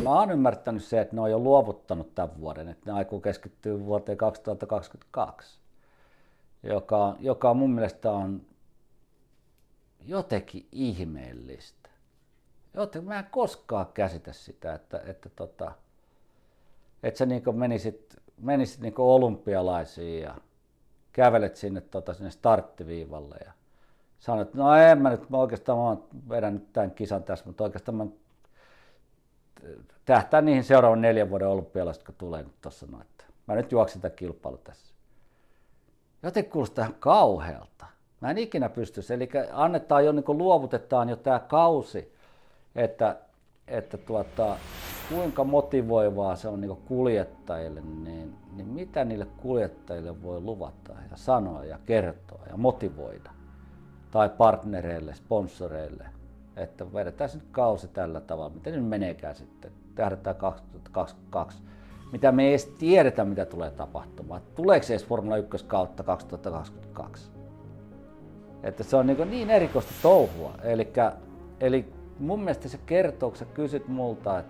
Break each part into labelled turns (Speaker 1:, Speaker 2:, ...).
Speaker 1: Mä oon ymmärtänyt se, että ne on jo luovuttanut tämän vuoden, että ne aikoo keskittyä vuoteen 2022, joka mun mielestä on jotenkin ihmeellistä. Mä en koskaan käsitä sitä, että sä niinku menisit niinku olympialaisiin ja kävelet sinne starttiviivalle ja sanoit, että no en mä oon vedän tämän kisan tässä, mutta oikeastaan mä tähtään niihin seuraavan 4 vuoden olympialaiset, jotka tulee nyt tossa noin. Mä nyt juoksin tämän kilpailu tässä. Joten kuulostaa ihan kauhealta. Mä en ikinä pystyisi, eli annetaan jo, niin luovutetaan jo tää kausi, että kuinka motivoivaa se on niin kuljettajille, niin mitä niille kuljettajille voi luvata ja sanoa ja kertoa ja motivoida. Tai partnereille, sponsoreille, että vedetään nyt kausi tällä tavalla, miten nyt meneekään sitten, tähdätään 2022, mitä me ei edes tiedetä, mitä tulee tapahtumaan, tuleeko se edes Formula 1 kautta 2022. Että se on niin erikoista touhua, eli mun mielestä se kertoo, kun sä kysyt multa,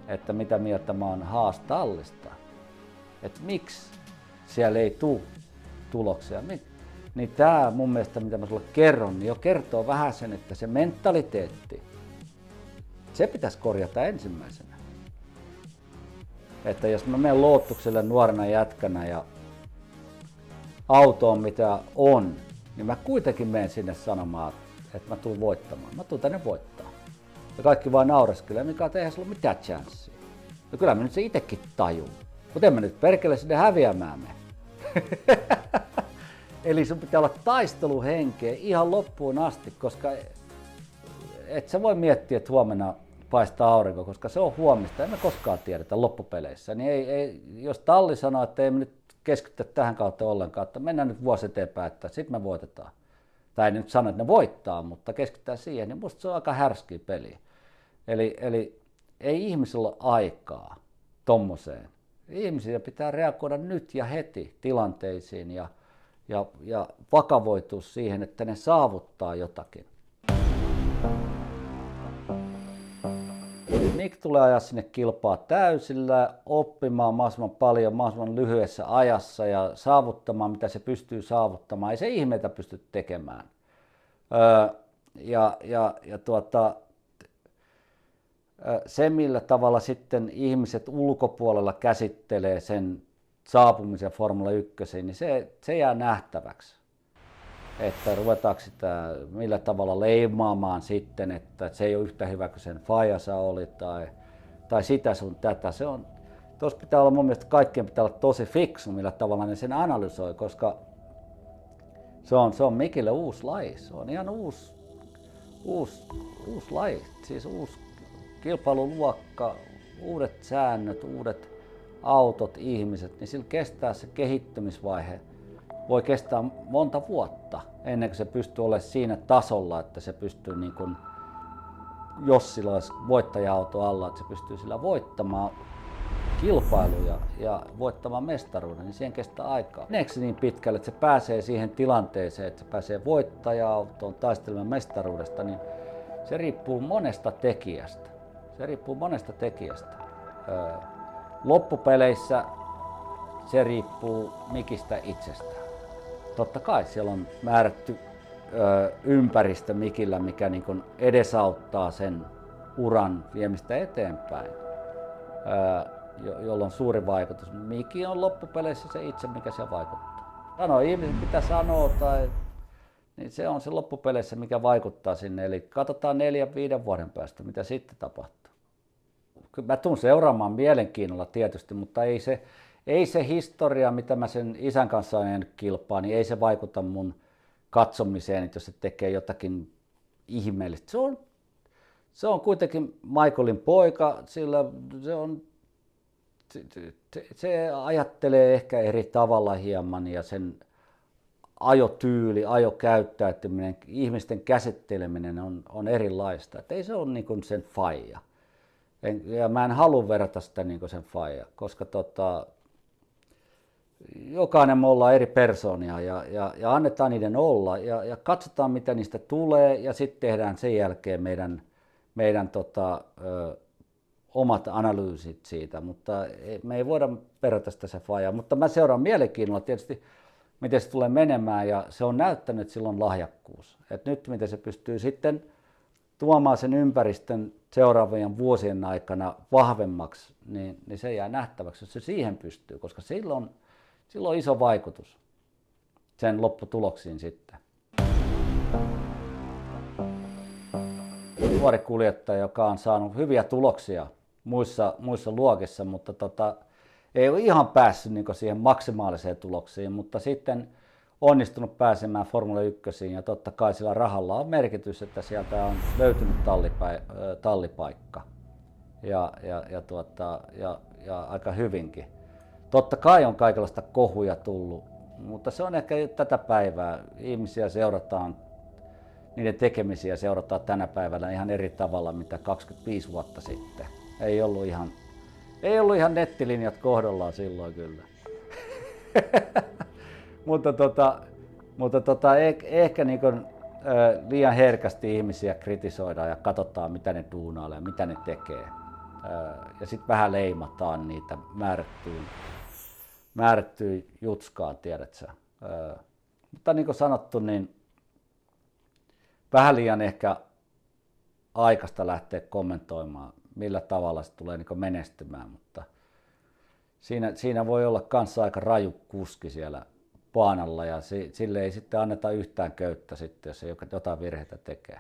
Speaker 1: että mitä mieltä mä oon Haas-tallista, että miksi siellä ei tule tuloksia. Niin tää mun mielestä, mitä mä sulle kerron, niin jo kertoo vähän sen, että se mentaliteetti, se pitäisi korjata ensimmäisenä. Että jos mä menen Lotukselle nuorena jätkänä ja auto on mitä on, niin mä kuitenkin menen sinne sanomaan, että mä tulen voittamaan. Mä tulen tänne voittaa. Ja kaikki vaan naureskelee, mikä eihän sulla mitään chanssiä. No kyllä mä nyt se itekin tajun. Mutta en mä nyt perkele sinne häviämään mene. Eli sun pitää olla taisteluhenkeä ihan loppuun asti, koska et sä voi miettiä, että huomenna paistaa aurinko, koska se on huomista. Emme koskaan tiedetä loppupeleissä. Niin jos talli sanoo, että ei me nyt keskitytä tähän kautta ollenkaan, että mennään nyt vuosi eteenpäin, että sitten me voitetaan. Tai en nyt sano, että ne voittaa, mutta keskitytään siihen, niin musta se on aika härskiä peliä. Eli ei ihmisellä ole aikaa tommoseen. Ihmisiä pitää reagoida nyt ja heti tilanteisiin ja vakavoitua siihen, että ne saavuttaa jotakin. Nick tulee ajaa sinne kilpaa täysillä, oppimaan mahdollisimman paljon mahdollisimman lyhyessä ajassa ja saavuttamaan mitä se pystyy saavuttamaan. Ei se ihmeitä pysty tekemään. Se millä tavalla sitten ihmiset ulkopuolella käsittelee sen saapumisen Formula 1, niin se jää nähtäväksi. Että ruvetaanko sitä millä tavalla leimaamaan sitten, että se ei ole yhtä hyvä kuin sen Fajasa oli tai sitä sun tätä. Tuossa pitää olla mun mielestä kaikkien pitää olla tosi fiksu, millä tavalla ne sen analysoi, koska se on Mikille uusi laji. Se on ihan uusi laji, siis uusi kilpailuluokka, uudet säännöt, uudet autot, ihmiset, niin sillä kestää se kehittymisvaihe. Voi kestää monta vuotta ennen kuin se pystyy olemaan siinä tasolla, että se pystyy, niin kuin, jos sillä olisi voittaja-auto alla, että se pystyy sillä voittamaan kilpailuja ja voittamaan mestaruuden, niin siihen kestää aikaa. Meneekö se niin pitkälle, että se pääsee siihen tilanteeseen, että se pääsee voittaja-autoon taistelemaan mestaruudesta, niin se riippuu monesta tekijästä. Loppupeleissä se riippuu Mikistä itsestään. Totta kai siellä on määrätty ympäristö Mikillä, mikä niin kuin edesauttaa sen uran viemistä eteenpäin, jolla on suuri vaikutus. Miki on loppupeleissä se itse, mikä se vaikuttaa. Ihmiset mitä sanoo, niin se on se loppupeleissä, mikä vaikuttaa sinne. Eli katsotaan 4-5 vuoden päästä, mitä sitten tapahtuu. Mä tuun seuraamaan mielenkiinnolla tietysti, mutta ei se historia, mitä mä sen isän kanssa olen jäänyt kilpaa, niin ei se vaikuta mun katsomiseen, että jos se tekee jotakin ihmeellistä. Se on kuitenkin Michaelin poika, sillä se ajattelee ehkä eri tavalla hieman ja sen ajotyyli, ajokäyttäytyminen, ihmisten käsitteleminen on erilaista. Et ei se ole niin kuin sen faija. Ja mä en halua verrata sitä niin kuin sen faija, koska jokainen me ollaan eri persoonia ja annetaan niiden olla ja katsotaan mitä niistä tulee ja sitten tehdään sen jälkeen meidän omat analyysit siitä, mutta me ei voida verrata sitä se faijaa. Mutta mä seuraan mielenkiinnolla tietysti, miten se tulee menemään, ja se on näyttänyt, että sillä on lahjakkuus. Et nyt miten se pystyy sitten tuomaan sen ympäristön seuraavien vuosien aikana vahvemmaksi, niin se jää nähtäväksi, jos se siihen pystyy, koska sillä on iso vaikutus sen lopputuloksiin sitten. Nuori kuljettaja, joka on saanut hyviä tuloksia muissa luokissa, mutta ei ole ihan päässyt niin siihen maksimaaliseen tuloksiin, mutta sitten onnistunut pääsemään Formula 1 ja totta kai sillä rahalla on merkitys, että sieltä on löytynyt tallipaikka ja aika hyvinkin. Totta kai on kaikenlaista kohuja tullut, mutta se on ehkä tätä päivää. Ihmisiä seurataan, niiden tekemisiä seurataan tänä päivänä ihan eri tavalla mitä 25 vuotta sitten. Ei ollut ihan nettilinjat kohdallaan silloin kyllä. mutta ehkä niin kuin, liian herkästi ihmisiä kritisoidaan ja katsotaan mitä ne duunailee ja mitä ne tekee. Ja sitten vähän leimataan niitä määrättyyn jutskaan, tiedätkö. Mutta niin kuin sanottu, niin vähän liian ehkä aikaista lähteä kommentoimaan, millä tavalla se tulee niin menestymään, mutta siinä voi olla kanssa aika raju kuski siellä paanalla ja sille ei sitten anneta yhtään köyttä sitten, jos se jotain virheitä tekee.